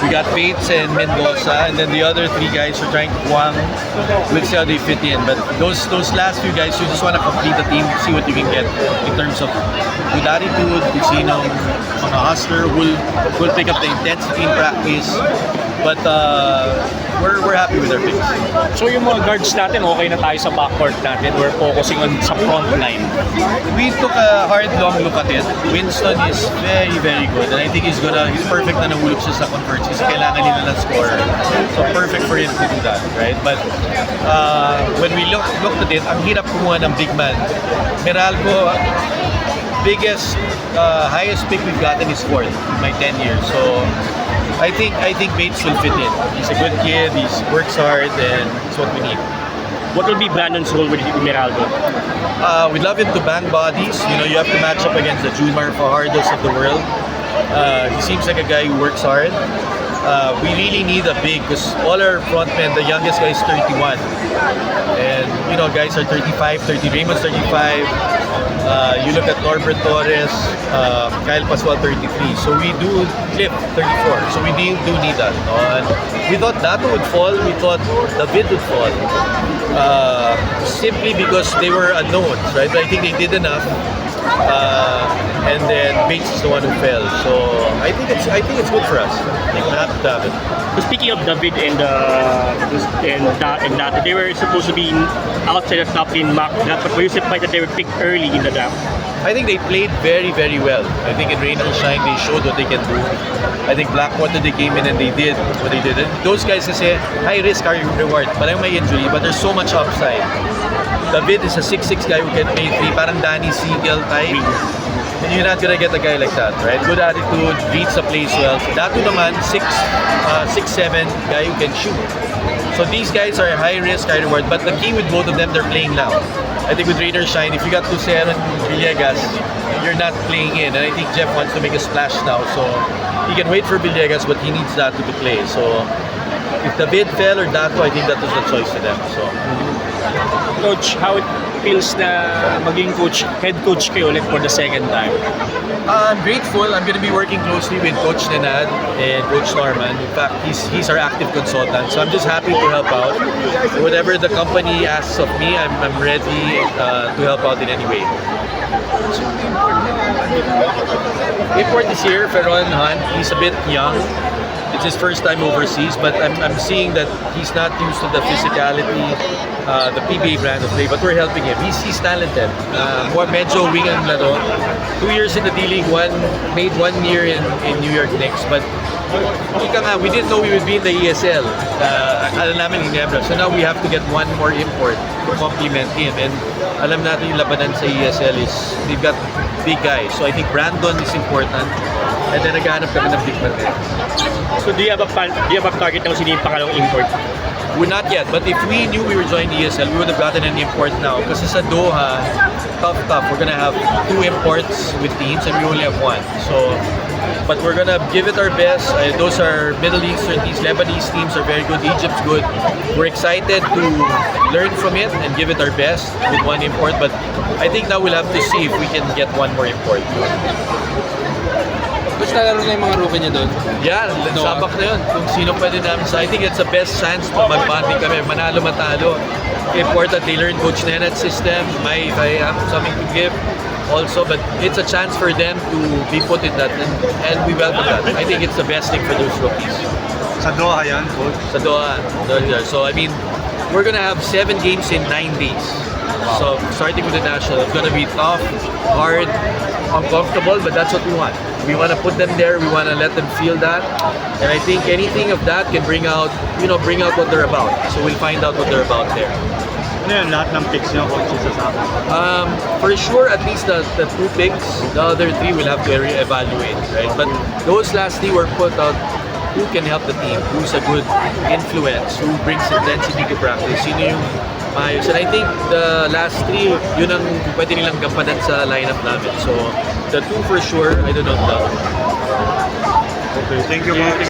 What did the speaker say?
We got Bates and Mendoza, and then the other 3 guys are trying to Guam. We'll see how they fit in. But those last few guys, you just want to complete the team, see what you can get in terms of good attitude, kung sinong mga hustler will pick up the intensity in practice. But we're happy with our picks. So yung mga guards natin, okay na tayo sa backcourt natin. We're focusing on sa front line. We took a hard, long look at it. Winston is very, very good. And I think he's perfect na nahulog siya sa converts kasi kailangan nila ng scorer. So perfect for him to do that, right? But when we looked at it, ang hirap kumuha ng big man. Meralco, highest pick we've gotten is 4th in my 10 years. So I think Bates will fit in. He's a good kid, he works hard, and it's what we need. What will be Brandon's role with Meralco? We'd love him to bang bodies. You know, you have to match up against the Jumar Fajardos of the world. He seems like a guy who works hard. We really need a big because all our frontmen, the youngest guy is 31. And, you know, guys are 35, 30. Raymond's 35. You look at Norbert Torres, Kyle Pascual 33. So we do Cliff 34. So we do need that. No? And we thought Dato would fall. We thought David would fall. Simply because they were unknowns, right? But I think they did enough. And then Bates is the one who fell. So I think it's good for us. I think we're happy to have it. So speaking of David and Dato, they were supposed to be outside the top in mock draft, but were you surprised that they were picked early in the draft? I think they played very, very well. I think in Rain or Shine, they showed what they can do. I think Blackwater, they came in and they did what they did. And those guys say, high risk, high reward. Parang may injury, but there's so much upside. David is a 6'6" guy who can play 3, parang Danny Siegel type. And you're not gonna get a guy like that, right? Good attitude, reads the plays well. Dato naman, 6'7" guy who can shoot. So these guys are high risk, high reward. But the key with both of them, they're playing now. I think with Rain or Shine, if you got Lucero and Villegas, you're not playing in. And I think Jeff wants to make a splash now. So he can wait for Villegas, but he needs Dato to play. So if David fell or Dato, I think that was the choice to them. So. Coach, how it feels na maging head coach kayo ulit for the second time? I'm grateful. I'm going to be working closely with Coach Nenad and Coach Norman. In fact, he's our active consultant. So I'm just happy to help out. Whatever the company asks of me, I'm ready to help out in any way. Import is here, Ferron Hunt. He's a bit young. It's his first time overseas, but I'm seeing that he's not used to the physicality, the PBA brand of play, but we're helping him. He's talented. Medyo wing ang laro. 2 years in the D-League, made 1 year in New York Knicks, but we didn't know we would be in the ESL. Alam namin Ginebra. So now we have to get one more import to complement him. And alam natin yung labanan sa ESL is they've got big guys. So I think Brandon is important. And then naghahanap kami ng big man din. So do you have a target ng sino yung pangalawang import? We're not yet, but if we knew we were joining the ESL, we would have gotten an import now. Kasi sa Doha, tough. We're gonna have 2 imports with teams and we only have 1. So, but we're gonna give it our best. Those are Middle Eastern teams, Lebanese teams are very good, Egypt's good. We're excited to learn from it and give it our best with 1 import. But I think now we'll have to see if we can get 1 more import. Coach, nalaro na yung mga rookie niya doon? Yeah, sabak na yun. Kung sino pwede namin sa I think it's the best chance to mag-bonding kami. Manalo, matalo. Important, they learn Coach Nenad's system. If I have something to give also, but it's a chance for them to be put in that and we welcome that. I think it's the best thing for those rookies. Sa Doha yan, Coach? Sa Doha. So I mean, we're gonna have 7 games in 9 days. So starting with the national, it's gonna be tough, hard, uncomfortable, but that's what we want. We want to put them there. We want to let them feel that, and I think anything of that can bring out what they're about. So we'll find out what they're about there. Ano yun, lahat ng picks niyo, Coach, isasama? For sure, at least the 2 picks. The other 3 we'll have to evaluate, right? But those last 3 were put out. Who can help the team? Who's a good influence? Who brings intensity to practice? Sino yung maayos? And I think the last 3, yun ang pwede nilang gampanan sa lineup namin. So, the 2 for sure, I don't know. Okay, thank you, Coach.